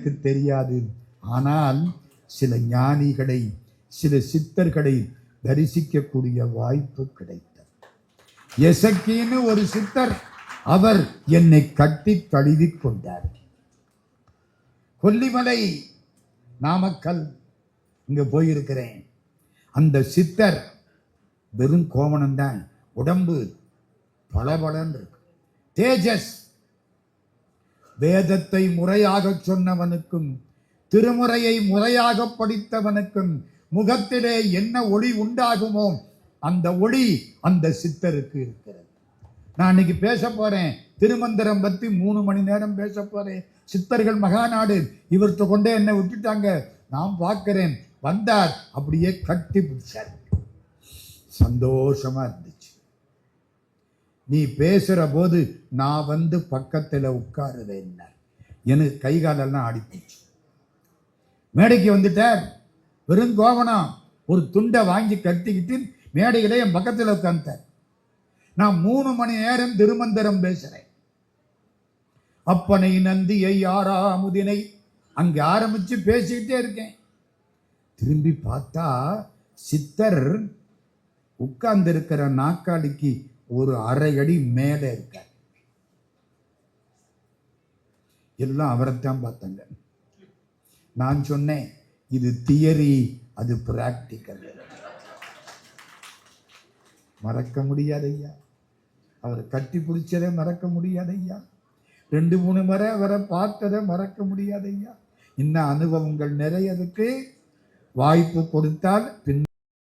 எனக்கு தெரியாது. ஆனால் சில ஞானிகளை, சில சித்தர்களை தரிசிக்கக்கூடிய வாய்ப்பு கிடைத்தது. எசக்கின்னு ஒரு சித்தர், அவர் என்னை கட்டி தழுவி கொண்டார். கொல்லிமலை, நாமக்கல், இங்க போயிருக்கிறேன். அந்த சித்தர் வெறும் கோவணம்தான், உடம்பு பளபளன்னு இருக்கு, தேஜஸ். வேதத்தை முறையாக சொன்னவனுக்கும் திருமுறையை முறையாக படித்தவனுக்கும் முகத்திலே என்ன ஒளி உண்டாகுமோ அந்த ஒளி அந்த சித்தருக்கு இருக்கிறது. நான் இன்னைக்கு பேச போறேன், திருமந்திரம் பத்தி 3 மணி நேரம் பேச போறேன். சித்தர்கள் மகாநாடு, இவர்கிட்ட கொண்டே என்ன விட்டுட்டாங்க. நான் பார்க்கிறேன், வந்தார், அப்படியே கட்டி பிடிச்சார். சந்தோஷமா இருந்துச்சு. நீ பேசுற போது நான் வந்து பக்கத்துல உட்காருவேன். எனக்கு கை காலெல்லாம் ஆடிப்போச்சு. மேடைக்கு வந்துட்டார், வெறும் கோவணம், ஒரு துண்டை வாங்கி கட்டிக்கிட்டு மேடையில என் பக்கத்தில் உட்கார்ந்தார். நான் 3 மணி நேரம் திருமந்திரம் பேசுறேன். அப்பனை நந்தியை ஆறாமுதினை அங்க ஆரம்பிச்சு பேசிக்கிட்டே இருக்கேன். திரும்பி பார்த்தா சித்தர் உட்கார்ந்து இருக்கிற நாக்காளிக்கு ஒரு 1/2 அடி மேல இருக்கார். எல்லாம் அவரைத்தான் பார்த்தாங்க. நான் சொன்னேன், இது தியரி, அது பிராக்டிக்கல். மறக்க முடியாது ஐயா, அவரை கட்டி பிடிச்சதை மறக்க முடியாது ஐயா. 2-3 முறை அவரை பார்த்ததை மறக்க முடியாது ஐயா. இன்னும் அனுபவங்கள் நிறைய இருக்கு. வாய்ப்பு கொடுத்தால் பின்